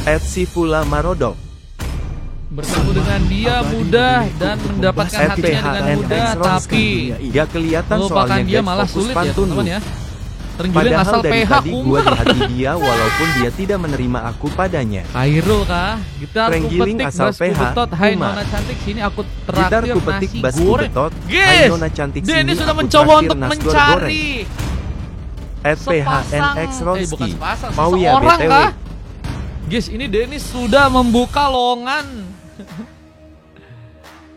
Sifula Marodok. Bertemu dengan dia mudah dan mendapatkan hatinya dengan mudah, tapi dia kelihatan melupakan soalnya dia malah fokus sulit ya pantun teman-teman ya. Terenggiling Padahal asal dari PH tadi gua Kumar. di hati dia walaupun dia tidak menerima aku padanya. Kairul kah? Gitar Terenggiling kupetik asal bas PH kubetot. Hai Kumar. nona cantik, sini aku Gitar traktir kupetik nasi bas goreng. kubetot. Hai Guys, nona cantik, Dennis sini sudah aku mencoba traktir untuk nasi mencari @PHNX Ronski. bukan sepasang, Mau ya seseorang BTW. kah? Guys, ini Dennis sudah membuka lowongan.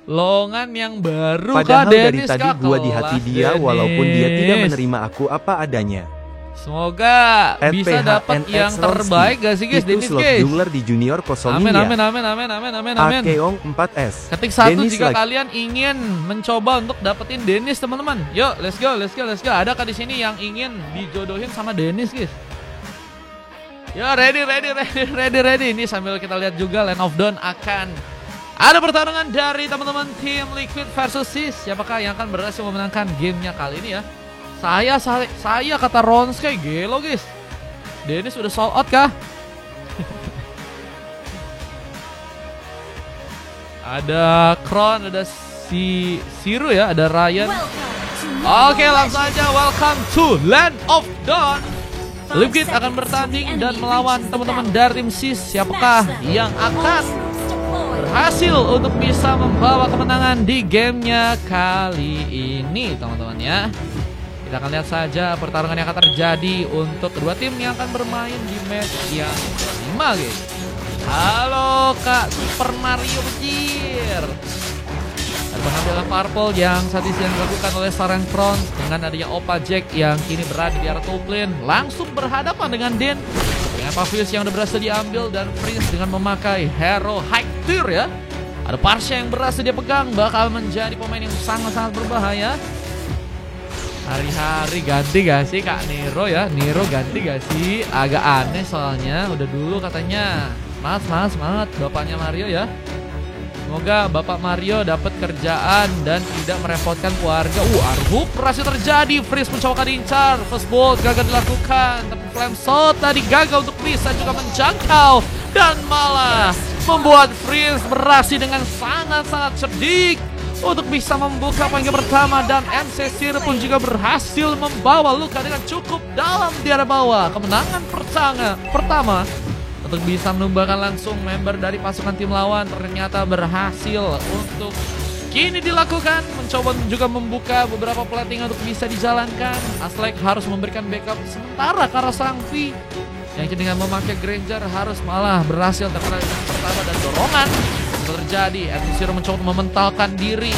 Lowongan yang baru kah Padahal dari Dennis tadi kah? gua di hati Kelas dia walaupun dia Dennis. tidak menerima aku apa adanya. Semoga bisa dapat PHNX yang Ronski. terbaik gak sih guys, Itu Dennis slot guys. jungler di junior kosongin Amin ya. amin amin amin amin amin amin. Akeong 4S. Ketik satu Dennis jika lagi. kalian ingin mencoba untuk dapetin Dennis teman-teman. Yuk, let's go, let's go, let's go. Adakah di sini yang ingin dijodohin sama Dennis, guys? Yo, ready. Ini sambil kita lihat juga Land of Dawn akan ada pertarungan dari teman-teman tim Liquid versus Sis. Siapakah yang akan berhasil memenangkan gamenya kali ini ya? Saya kata Ronski gelo, guys. Dennis udah sold out kah? Ada Kron, ada Siru ya, ada Ryan. Oke, langsung aja welcome to Land of Dawn. Liquid akan bertanding dan melawan teman-teman dari tim Sis. Siapakah yang akan berhasil untuk bisa membawa kemenangan di gamenya kali ini, teman-teman ya? Kita akan lihat saja pertarungan yang akan terjadi untuk kedua tim yang akan bermain di match yang kelima, guys. Halo Kak Super Mario Bejir. Ada pengambilan purple yang saat ini yang dilakukan oleh seorang Front dengan adanya Opa Jack yang kini berada di area top lane, langsung berhadapan dengan Den dengan Pavius yang udah berhasil diambil dan Prince dengan memakai hero high tier ya. Ada Parsha yang berhasil dia pegang, bakal menjadi pemain yang sangat-sangat berbahaya. Hari-hari ganti gak sih Kak Nero ya? Nero ganti gak sih? Agak aneh soalnya, udah dulu katanya semangat bapaknya Mario ya. Semoga Bapak Mario dapat kerjaan dan tidak merepotkan keluarga. Arhuk berhasil terjadi. Freeze mencoba diincar. First bolt gagal dilakukan. Tapi Flame Shot tadi gagal untuk bisa juga menjangkau. Dan malah membuat Freeze berhasil dengan sangat-sangat cerdik untuk bisa membuka poin pertama. Dan MC Sir pun juga berhasil membawa luka dengan cukup dalam di area bawah. Kemenangan pertama untuk bisa menumbangkan langsung member dari pasukan tim lawan ternyata berhasil untuk kini dilakukan. Mencoba juga membuka beberapa plating untuk bisa dijalankan. Aslek harus memberikan backup sementara karena sang V yang dengan memakai Granger harus malah berhasil terkena pertama dan dorongan terjadi. Zero mencoba mementalkan diri.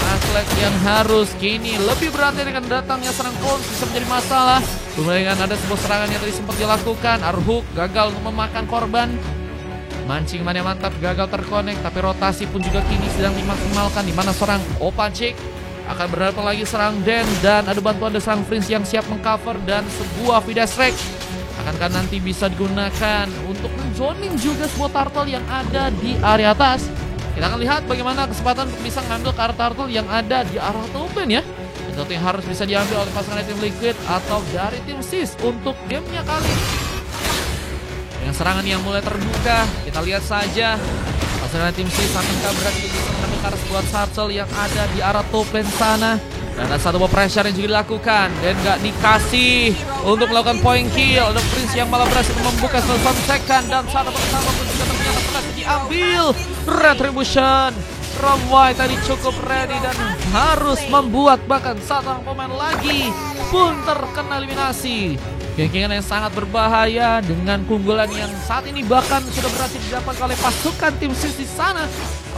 Aslek yang harus kini lebih berhati dengan datangnya serang Clones bisa menjadi masalah. Kemudian ada sebuah serangan yang tadi sempat dilakukan. Arhuk gagal untuk memakan korban. Mancing mana mantap gagal terkonek, tapi rotasi pun juga kini sedang dimaksimalkan di mana serang Opa Jack akan berhadapan lagi serang Den dan ada bantuan dari serang Prince yang siap mengcover dan sebuah Vidas Rex akankah nanti bisa digunakan untuk menzoning juga sebuah turtle yang ada di area atas. Kita akan lihat bagaimana kesempatan untuk bisa mengambil turtle yang ada di arah top lane ya. Itu yang harus bisa diambil oleh pasangan tim Liquid atau dari tim Sis untuk gamenya kali ini. Dengan serangan yang mulai terbuka, kita lihat saja pasangan tim Sis akankah berhasil bisa mengambil sebuah turtle yang ada di arah top lane sana. Dan ada satu pressure yang juga dilakukan dan gak dikasih untuk melakukan point kill. Ada Prince yang malah berhasil membuka 1 second dan satu pertama pun juga ternyata berhasil diambil. Retribution from White tadi cukup ready dan harus membuat bahkan satu pemain lagi pun terkena eliminasi. Genggengan yang sangat berbahaya dengan keunggulan yang saat ini bahkan sudah berhasil didapatkan oleh pasukan tim Sis di sana.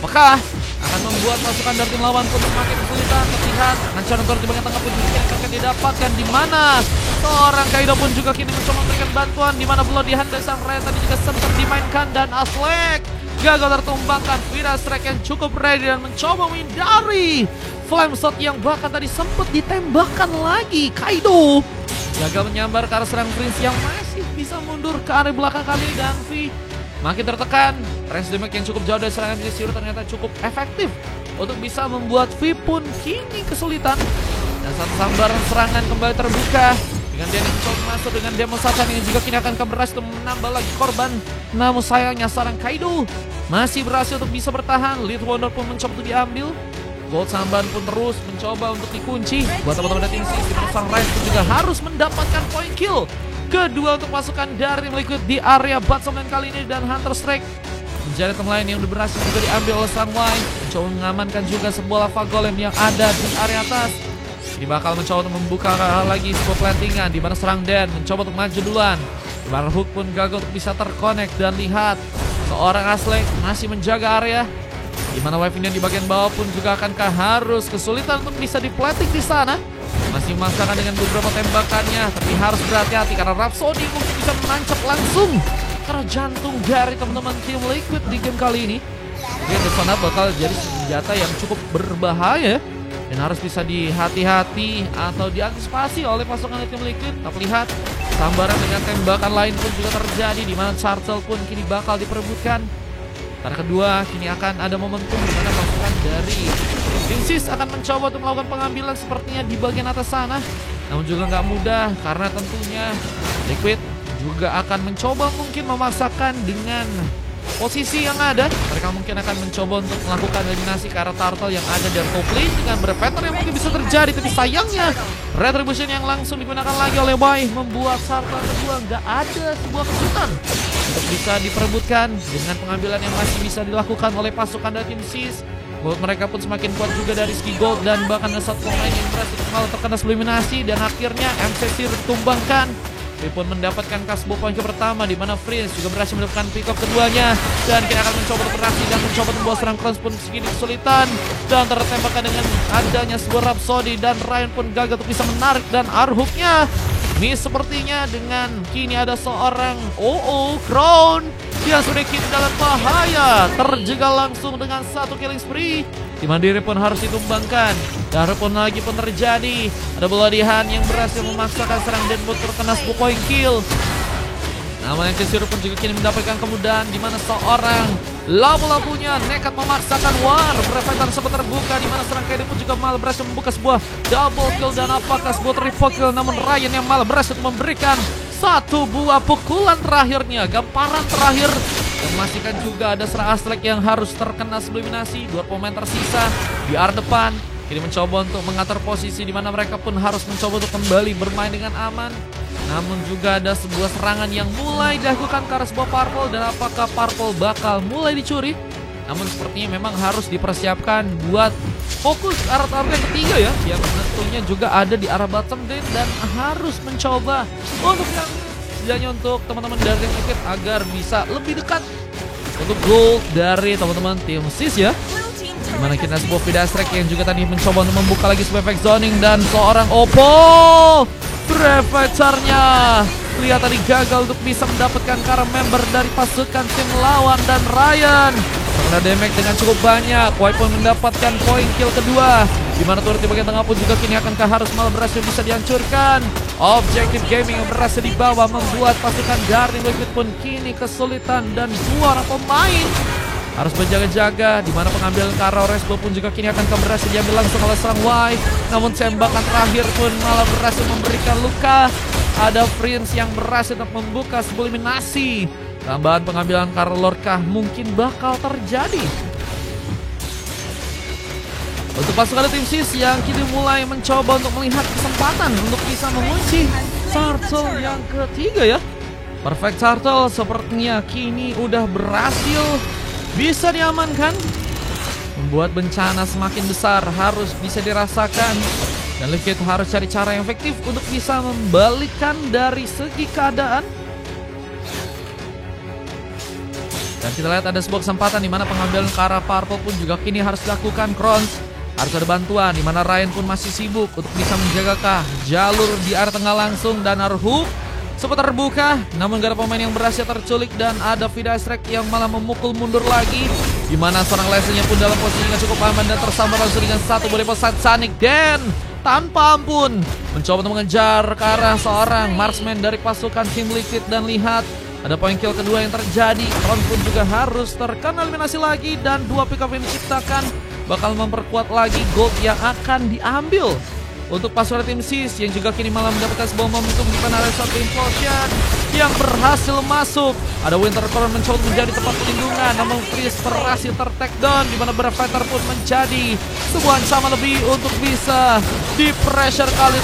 Apakah akan membuat pasukan dari tim lawan pun semakin kesulitan? Terlihat ancaman di bagian tengah pun juga akan didapatkan di mana seorang Kaido pun juga kini mencoba memberikan bantuan di mana Bloody Hand dan Sang Raya tadi juga sempat dimainkan dan Aslek gagal tertumbangkan. Vidas Rex yang cukup ready dan mencoba menghindari Flame Shot yang bahkan tadi sempat ditembakkan lagi. Kaido gagal menyambar ke arah serang Prince yang masih bisa mundur ke area belakang kali dan V makin tertekan. Range damage yang cukup jauh dari serangan Zero ternyata cukup efektif untuk bisa membuat V pun kini kesulitan. Dan satu sambaran serangan kembali terbuka. Dengan dia mencoba masuk dengan Demo Satan yang juga kini akan berhasil untuk menambah lagi korban. Namun sayangnya seorang Kaido masih berhasil untuk bisa bertahan. Lead Wonder pun mencoba untuk diambil. Gold Samban pun terus mencoba untuk dikunci. Buat teman-teman dari tim Sis, di Sang Rise pun juga harus mendapatkan point kill kedua untuk pasukan dari Liquid di area bottom lane kali ini. Dan Hunter Strike menjadi tim lain yang udah berhasil juga diambil oleh Sang Wine. Mencoba mengamankan juga sebuah lava golem yang ada di area atas. Ini bakal mencoba untuk membuka lagi sebuah plantingan di mana serang Dan mencoba untuk maju duluan. Di mana Hook pun gagal untuk bisa terkonek. Dan lihat seorang Aslek masih menjaga area. Di mana wave ini di bagian bawah pun juga akankah harus kesulitan untuk bisa diplanting di sana. Masih memaksakan dengan beberapa tembakannya, tapi harus berhati-hati karena Rhapsody mungkin bisa menancap langsung karena jantung dari teman-teman tim Liquid di game kali ini. Jadi The Sona bakal jadi senjata yang cukup berbahaya dan harus bisa dihati-hati atau diantisipasi oleh pasukan tim Liquid. Tapi lihat sambaran dengan tembakan lain pun juga terjadi di mana Turtle pun kini bakal diperebutkan. Karena kedua kini akan ada momentum di mana pasukan dari tim Sis akan mencoba untuk melakukan pengambilan sepertinya di bagian atas sana. Namun juga nggak mudah karena tentunya Liquid juga akan mencoba mungkin memaksakan dengan posisi yang ada. Mereka mungkin akan mencoba untuk melakukan eliminasi ke arah Turtle yang ada di top lane dengan berpattern yang mungkin bisa terjadi. Tapi sayangnya Retribution yang langsung digunakan lagi oleh Bai membuat Turtle kedua nggak ada sebuah kesulitan untuk bisa diperebutkan dengan pengambilan yang masih bisa dilakukan oleh pasukan dari tim Sis. Gold mereka pun semakin kuat juga dari segi gold dan bahkan ada satu pemain yang berhasil terkena eliminasi dan akhirnya MCC ditumbangkan. Dia pun mendapatkan kasbo poin ke pertama di mana Prince juga berhasil mendapatkan pick up keduanya dan kita akan mencoba beraksi dan mencoba membawa serang Crowns pun segini kesulitan dan tertembakkan dengan adanya sebuah Rhapsody dan Ryan pun gagal untuk bisa menarik dan arhooknya. Ini sepertinya dengan kini ada seorang Crown yang sudah kini dalam bahaya, terjegal langsung dengan satu killing spree di mana diri pun harus ditumbangkan. Dan pun lagi pun terjadi ada Beladihan yang berhasil memaksakan serang dan pun terkena 10 point kill. Namun yang Kesiru pun juga kini mendapatkan kemudahan di mana seorang labu-labunya nekat memaksakan war. Berefektan sempat terbuka di mana serang Kaiden pun juga malah berhasil membuka sebuah double kill dan apakah sebuah triple kill. Namun Ryan yang malah berhasil memberikan satu buah pukulan terakhirnya, gamparan terakhir. Dan memastikan juga ada serang Aslek yang harus terkena eliminasi. 2 pemain tersisa di area depan kini mencoba untuk mengatur posisi di mana mereka pun harus mencoba untuk kembali bermain dengan aman. Namun juga ada sebuah serangan yang mulai dilakukan ke arah sebuah Purple dan apakah Purple bakal mulai dicuri. Namun sepertinya memang harus dipersiapkan buat fokus ke arah target yang ketiga ya, yang tentunya juga ada di arah bottom lane dan harus mencoba untuk yang setidaknya untuk teman-teman dari tim Liquid agar bisa lebih dekat untuk gold dari teman-teman tim Sis ya. Dimana kita sebuah Vida Strike yang juga tadi mencoba untuk membuka lagi sebuah efek zoning dan seorang Oppo Prefecture-nya lihat tadi gagal untuk bisa mendapatkan karena member dari pasukan tim lawan dan Ryan karena damage dengan cukup banyak. Wai pun mendapatkan poin kill kedua di mana turret di bagian tengah pun juga kini akankah harus malah berhasil bisa dihancurkan. Objective Gaming yang berhasil dibawa membuat pasukan dari Liquid pun kini kesulitan dan 2 orang pemain harus berjaga-jaga di mana pengambilan Karo Resbo pun juga kini akan berhasil diambil langsung oleh Sang Wai. Namun tembakan terakhir pun malah berhasil memberikan luka. Ada Prince yang berhasil untuk membuka sebuah eliminasi. Tambahan pengambilan Karo Lorkah mungkin bakal terjadi untuk pasukan tim Sis yang kini mulai mencoba untuk melihat kesempatan untuk bisa mengunci Turtle yang ketiga ya. Perfect Turtle sepertinya kini udah berhasil bisa diamankan. Membuat bencana semakin besar harus bisa dirasakan. Dan Liquid harus cari cara yang efektif untuk bisa membalikkan dari segi keadaan. Dan kita lihat ada sebuah kesempatan di mana pengambilan ke arah Purple pun juga kini harus dilakukan. Crowns harus ada bantuan di mana Ryan pun masih sibuk untuk bisa menjagakah jalur di area tengah langsung dan Hook sempat terbuka, namun gak ada pemain yang berhasil terculik dan ada Vida Strike yang malah memukul mundur lagi. Di mana seorang Leslie pun dalam posisi yang cukup aman dan tersambar langsung dengan satu boleh posat Sonic dan tanpa ampun mencoba untuk mengejar ke arah seorang marksman dari pasukan tim Liquid dan lihat ada poin kill kedua yang terjadi. Kron pun juga harus terkena eliminasi lagi dan 2 pick up yang diciptakan bakal memperkuat lagi gold yang akan diambil untuk pasukan tim Sis yang juga kini malah mendapatkan sebuah momentum di mana ada satu implosion yang berhasil masuk. Ada Winter Corn mencoba menjadi tempat pelindungan, namun Chris berhasil ter-take down di mana Brave Fighter pun menjadi sebuah ancaman lebih untuk bisa di pressure kali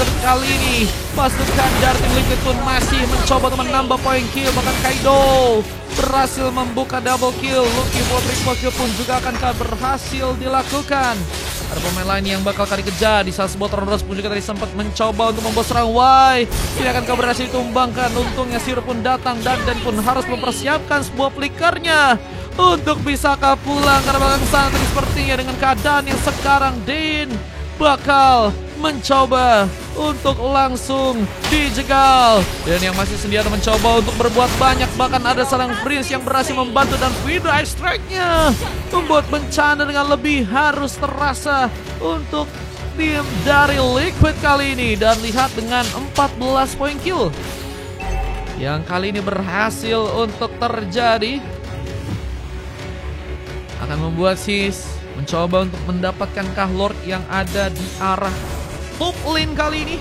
ini. Pasukan dari tim Liquid pun masih mencoba untuk menambah poin kill, bahkan Kaido berhasil membuka double kill. Lucky for triple kill pun juga akankah berhasil dilakukan. Ada pemain lain yang bakal dikejar. Di saat sebuah Tornado pun juga tadi sempat mencoba untuk membawa serang Y. Tidak akankah berhasil ditumbangkan. Untungnya Zero pun datang dan Dan pun harus mempersiapkan sebuah flickernya untuk bisakah pulang karena belakang sana tadi sepertinya dengan keadaan yang sekarang Din bakal mencoba untuk langsung dijegal. Dan yang masih sendiri mencoba untuk berbuat banyak, bahkan ada seorang Prince yang berhasil membantu dan video strike-nya membuat bencana dengan lebih harus terasa untuk tim dari Liquid kali ini. Dan lihat dengan 14 poin kill yang kali ini berhasil untuk terjadi, akan membuat Sis mencoba untuk mendapatkan Lord yang ada di arah top lane kali ini.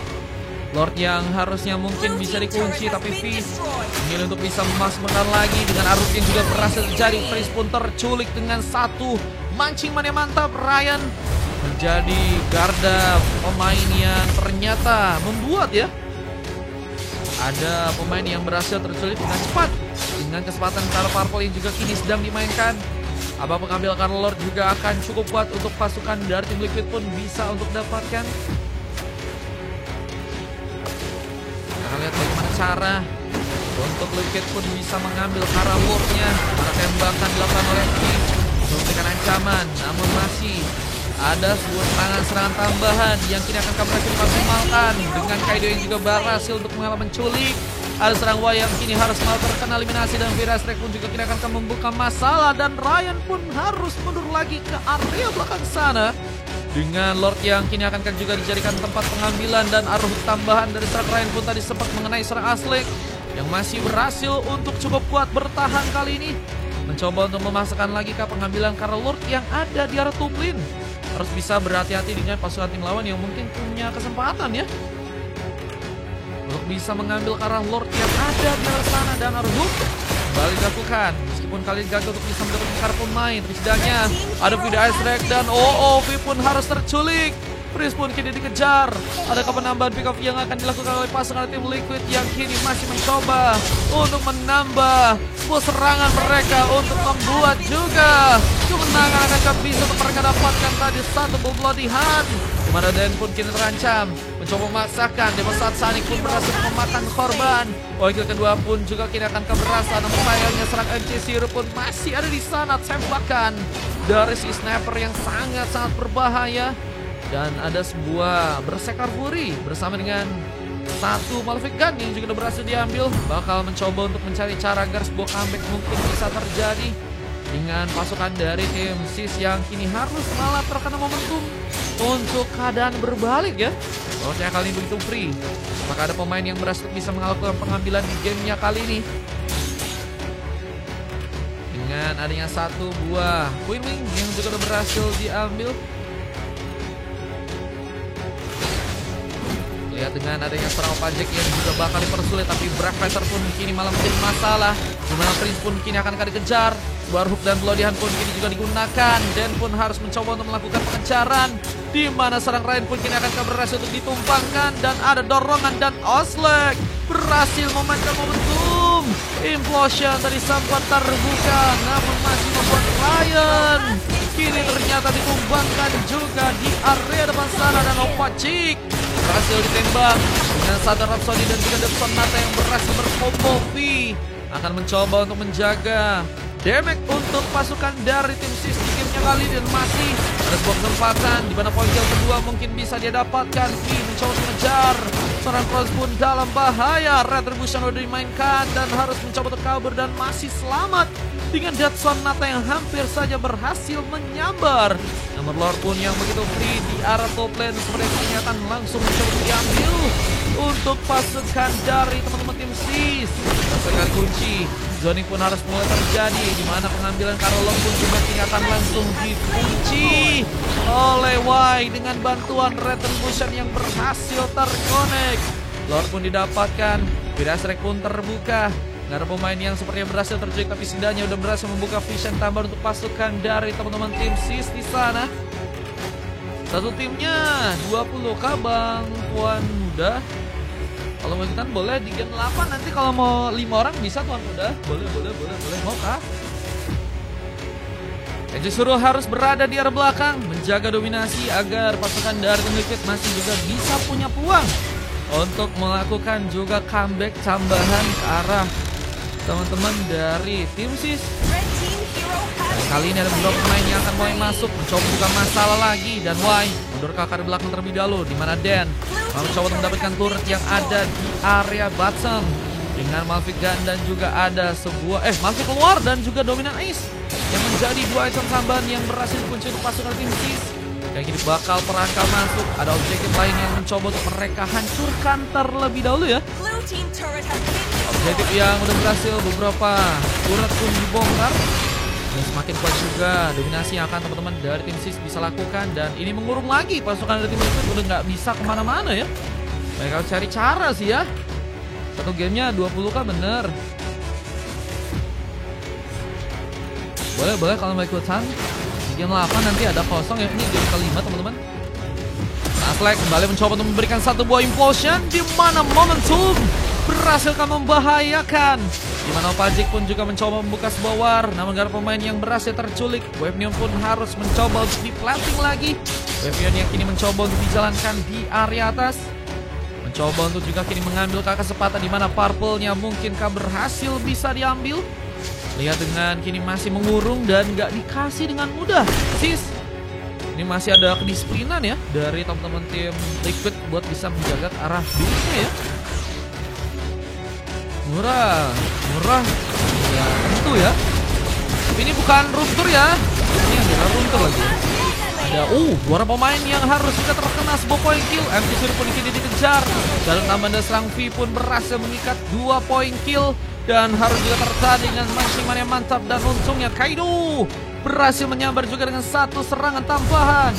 Lord yang harusnya mungkin bisa dikunci, tapi Fizz ingin untuk bisa memasukkan lagi dengan arus yang juga berhasil terjadi. Fizz pun terculik dengan satu mancing yang mantap. Ryan menjadi garda pemain yang ternyata membuat ya ada pemain yang berhasil terculik dengan cepat dengan kesempatan Color Purple yang juga kini sedang dimainkan. Abang pengambil Lord juga akan cukup kuat untuk pasukan dari tim Liquid pun bisa untuk dapatkan. Kita lihat bagaimana cara untuk Liquid pun bisa mengambil arah Lordnya. Para tembakan dilakukan oleh tim untuk memberikan ancaman, namun masih ada sebuah serangan-serangan tambahan yang kini akan berhasil dimaksimalkan dengan Kaido yang juga berhasil untuk mengalami menculik. Ada serang Y yang kini harus malah terkena eliminasi dan Vera Strike pun juga kini akan membuka masalah dan Ryan pun harus mundur lagi ke area belakang sana dengan Lord yang kini akan juga dijadikan tempat pengambilan. Dan arus tambahan dari serang Ryan pun tadi sempat mengenai serang Aslek yang masih berhasil untuk cukup kuat bertahan kali ini, mencoba untuk memasukkan lagi ke pengambilan karena Lord yang ada di arah top lane. Harus bisa berhati-hati dengan pasukan tim lawan yang mungkin punya kesempatan ya untuk bisa mengambil arah Lord yang ada di arah sana. Dan harus kembali dilakukan meskipun kali ini gagal untuk bisa mendapatkan kartu pemain. Setidaknya ada video ice drag dan OOV pun harus terculik. Prince pun kini dikejar. Adakah penambahan pick off yang akan dilakukan oleh pasangan tim Liquid yang kini masih mencoba untuk menambah sebuah serangan mereka untuk membuat juga kemenangan akan bisa mereka dapatkan tadi satu bloody hand, di mana Dan pun kini terancam mencoba memaksakan. Demonstrat Sonic pun berhasil memakan korban. Wakil kedua pun juga kini akan berasa, namun sayangnya serang MC Zero pun masih ada di sana. Tembakan dari si sniper yang sangat-sangat berbahaya. Dan ada sebuah Berserker Fury bersama dengan satu Malefic Gun yang juga berhasil diambil. Bakal mencoba untuk mencari cara agar sebuah comeback mungkin bisa terjadi dengan pasukan dari tim Sis yang kini harus malah terkena momentum untuk keadaan berbalik ya. Lordnya kali ini begitu free. Maka ada pemain yang berhasil bisa melakukan pengambilan di gamenya kali ini dengan adanya satu buah Queen Wing yang juga berhasil diambil. Lihat dengan adanya serang pajak yang juga bakal dipersulit, tapi Brave Fighter pun kini malah menjadi masalah. Dimana Prince pun kini akan dikejar. War Hook dan Bloody Hand pun kini juga digunakan. Dan pun harus mencoba untuk melakukan pengejaran. Dimana serang Ryan pun kini akan berhasil untuk ditumpangkan. Dan ada dorongan dan Oslek berhasil memainkan momentum. Implosion tadi sempat terbuka, namun masih membuat Ryan kini ternyata ditumbangkan juga di area depan sana. Dan Opacik berhasil ditembak dengan Southern Rhapsody dan juga Depson Nata yang berhasil berkombo. V akan mencoba untuk menjaga damage untuk pasukan dari tim Sis di gamenya kali ini. Dan masih ada sebuah kesempatan di mana poin kill kedua mungkin bisa dia dapatkan. V mencoba mengejar seorang Cross pun dalam bahaya. Retribution sudah dimainkan dan harus mencoba untuk kabur dan masih selamat dengan Datsun Nata yang hampir saja berhasil menyambar. Namun Lord pun yang begitu free di arah top lane seperti ini akan langsung mencoba diambil untuk pasukan dari teman-teman tim Sis. Pasukan kunci zoning pun harus mulai terjadi, di mana pengambilan Karolong pun juga akan langsung dikunci oleh Y dengan bantuan Retribution yang berhasil terkonek. Lord pun didapatkan, Vidas Strike pun terbuka. Nggak ada pemain yang sepertinya berhasil terjadi, tapi setidaknya udah berhasil membuka vision tambahan untuk pasukan dari teman-teman tim SIS di sana. Satu timnya 20 kah Bang Tuan Muda? Kalau mau ikutan boleh di game 8, nanti kalau mau 5 orang bisa Tuan Muda. Boleh. Mau kah? Justru harus berada di arah belakang, menjaga dominasi agar pasukan dari tim Liquid masih juga bisa punya peluang untuk melakukan juga comeback tambahan ke arah teman-teman dari tim SIS. Kali ini ada beberapa pemain yang akan mulai masuk, mencoba juga masalah lagi, dan Y mundur ke akar belakang terlebih dahulu, di mana Dan mencoba untuk mendapatkan turret yang ada di area bottom dengan Malphite Gun, dan juga ada sebuah Malphite keluar dan juga Dominant Ace yang menjadi dua item tambahan yang berhasil dikunci untuk pasukan tim SIS. Kayak gini bakal perangkap masuk, ada objektif lain yang mencoba untuk mereka hancurkan terlebih dahulu ya. Objektif yang udah berhasil, beberapa turret pun dibongkar. Dan semakin kuat juga dominasi yang akan teman-teman dari tim SIS bisa lakukan. Dan ini mengurung lagi pasukan dari tim Liquid, udah nggak bisa kemana-mana ya. Mereka harus cari cara sih ya. Satu gamenya 20 kah bener. Boleh kalau mau ikutan. Di game 8 nanti ada kosong ya. Ini game kelima teman-teman. Aslek kembali mencoba untuk memberikan satu buah implosion, di mana momentum berhasilkan membahayakan. Di mana Opajik pun juga mencoba membuka sebuah war, namun gara pemain yang berhasil terculik. Wave Neon pun harus mencoba untuk di-planting lagi. Wave Neon yang kini mencoba untuk dijalankan di area atas, mencoba untuk juga kini mengambil kesempatan di mana purple-nya mungkinkah berhasil bisa diambil. Lihat dengan kini masih mengurung dan nggak dikasih dengan mudah. SIS ini masih ada kedisiplinan ya dari teman-teman tim Liquid buat bisa menjaga ke arah duitnya ya. Murah ya tentu ya. Tapi ini bukan room tour ya. Ini yang adalah room tour lagi. Ada dua pemain yang harus juga terkena sebuah point kill. MT Suri pun kini dikejar, dan tambahan serang V pun berhasil mengikat 2 point kill. Dan harus juga tertadi dengan maksimal yang mantap, dan untungnya Kaido berhasil menyambar juga dengan satu serangan tambahan.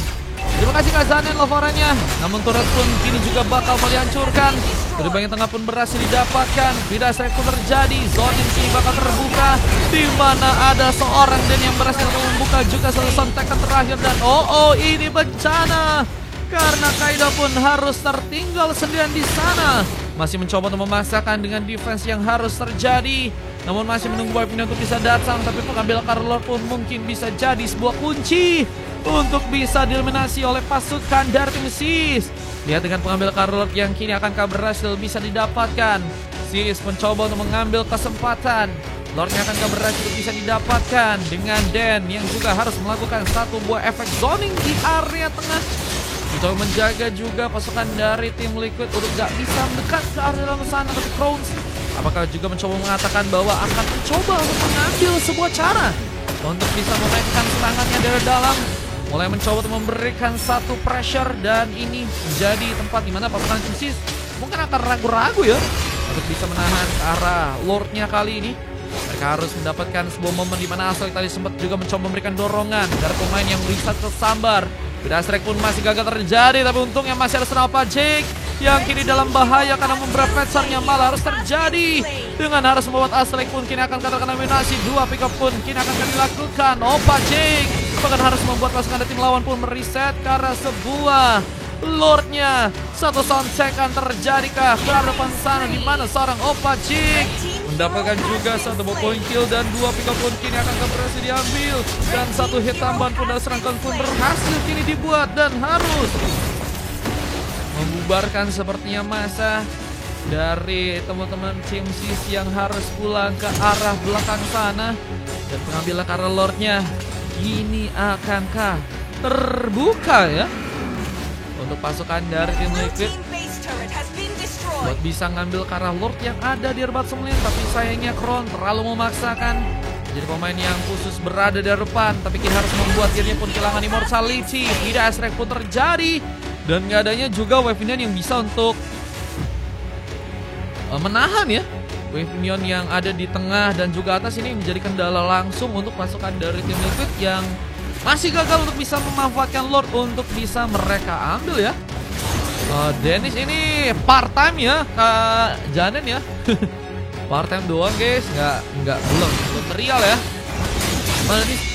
Terima kasih Kak Zanen laporannya. Namun turret pun kini juga bakal dihancurkan. Dari bagian tengah pun berhasil didapatkan. Tidak strike pun terjadi. Zone yang kini bakal terbuka, di mana ada seorang Dan yang berhasil membuka juga satu sontakan terakhir. Dan ini bencana, karena Kaido pun harus tertinggal sendirian di sana. Masih mencoba untuk memaksakan dengan defense yang harus terjadi, namun masih menunggu Wave untuk bisa datang. Tapi pengambil Karolong pun mungkin bisa jadi sebuah kunci untuk bisa dieliminasi oleh pasukan dari tim SIS. Lihat dengan pengambil Karolong yang kini akankah berhasil bisa didapatkan. SIS mencoba untuk mengambil kesempatan. Lordnya akankah berhasil bisa didapatkan dengan Dan yang juga harus melakukan satu buah efek zoning di area tengah untuk menjaga juga pasukan dari tim Liquid untuk gak bisa mendekat ke area dalam sana. Tapi Crowns apakah juga mencoba mengatakan bahwa akan mencoba untuk mengambil sebuah cara untuk bisa memainkan serangannya dari dalam, mulai mencoba untuk memberikan satu pressure, dan ini menjadi tempat di mana pasukan tim SIS mungkin akan ragu-ragu ya untuk bisa menahan ke arah Lordnya kali ini. Mereka harus mendapatkan sebuah momen di mana Aslek tadi sempat juga mencoba memberikan dorongan dari pemain yang bisa tersambar. Tidak strike pun masih gagal terjadi, tapi untungnya masih ada serangan Opajik yang kini dalam bahaya karena beberapa petsernya malah harus terjadi. Dengan harus membuat Aslek pun kini akan terkena dominasi. Dua pick up pun kini akan dilakukan. Opajik bahkan harus membuat pasukan dari tim lawan pun mereset karena sebuah Lordnya. Satu soundcheck akan terjadikah ke arah depan sana, di mana seorang Opajik mendapatkan juga satu point kill, dan dua pick up pun kini akan berhasil diambil, dan satu hit tambahan pun dari serangkaian pun berhasil kini dibuat, dan harus membubarkan sepertinya masa dari teman-teman tim SIS yang harus pulang ke arah belakang sana. Dan pengambilan karena Lordnya ini akankah terbuka ya untuk pasukan dari tim Liquid buat bisa ngambil ke arah Lord yang ada di Erbat Semlin. Tapi sayangnya Kron terlalu memaksakan, jadi pemain yang khusus berada di depan, tapi kini harus membuat dirinya pun kehilangan immortality. Tidak strike pun terjadi, dan nggak adanya juga Wave Neon yang bisa untuk menahan ya. Wave minion yang ada di tengah dan juga atas ini menjadi kendala langsung untuk pasukan dari tim Liquid yang masih gagal untuk bisa memanfaatkan Lord untuk bisa mereka ambil ya. Dennis ini part time ya, Kak Janen ya. Part time doang guys, belum real ya.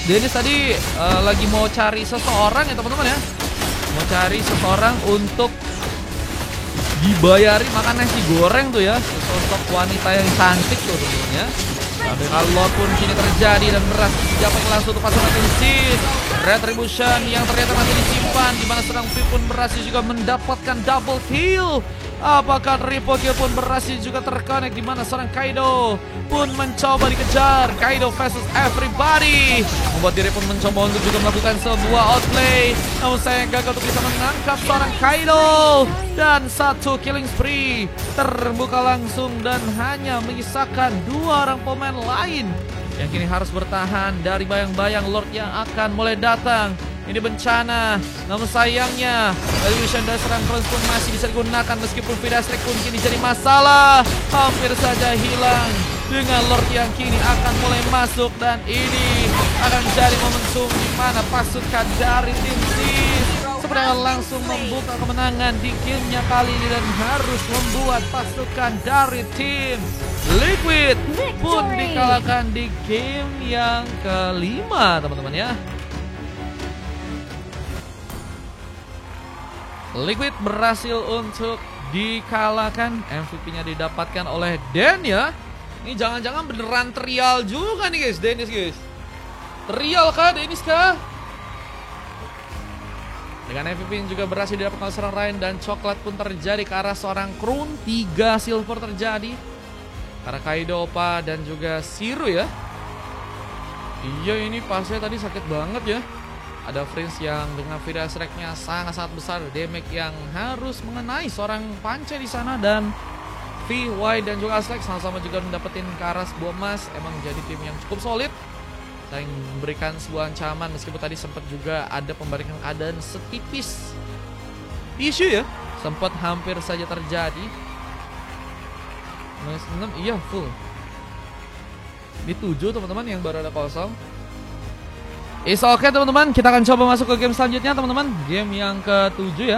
Dennis tadi lagi mau cari seseorang ya teman-teman ya. Mau cari seseorang untuk dibayari makan nasi goreng tuh ya. Sosok wanita yang cantik tuh teman-teman ya. Kalau pun kini terjadi dan berhasil didapat langsung untuk pasukan Sin. Retribution yang ternyata masih disimpan, di mana serang V pun berhasil juga mendapatkan double kill. Apakah triple kill pun berhasil juga terkonek, di mana seorang Kaido pun mencoba dikejar. Kaido versus everybody, membuat diri pun mencoba untuk juga melakukan sebuah outplay, namun sayang gagal untuk bisa menangkap seorang Kaido. Dan satu killing spree terbuka langsung dan hanya menyisakan 2 orang pemain lain yang kini harus bertahan dari bayang-bayang Lord yang akan mulai datang. Ini bencana, namun sayangnya Illusion dan serang Cross pun masih bisa digunakan meskipun Vida Strike pun kini jadi masalah. Hampir saja hilang dengan Lord yang kini akan mulai masuk, dan ini akan jadi momentum di mana pasukan dari tim Sin sebenarnya langsung membuka kemenangan di gamenya kali ini dan harus membuat pasukan dari tim Liquid pun dikalahkan di game yang kelima teman-teman ya. Liquid berhasil untuk dikalahkan, MVP-nya didapatkan oleh Den ya. Ini jangan-jangan beneran trial juga nih guys, Dennis guys. Trial kah Dennis kah? Dengan MVP yang juga berhasil didapatkan oleh seorang Ryan, dan coklat pun terjadi ke arah seorang Krun. 3 silver terjadi karena Kaido, Oppa, dan juga Siru ya. Iya, ini pasnya tadi sakit banget ya. Ada Prince yang dengan Vida Strike-nya sangat-sangat besar, damage yang harus mengenai seorang Pance di sana, dan V, Y, dan juga Aslek sama-sama juga mendapetin ke arah sebuah emas. Emang jadi tim yang cukup solid, saling memberikan sebuah ancaman meskipun tadi sempat juga ada pembalikan keadaan setipis isu ya, sempat hampir saja terjadi. Mas 6 iya full. Di 7 teman-teman yang baru ada kosong. Oke teman-teman, kita akan coba masuk ke game selanjutnya teman-teman. Game yang ke-7 ya.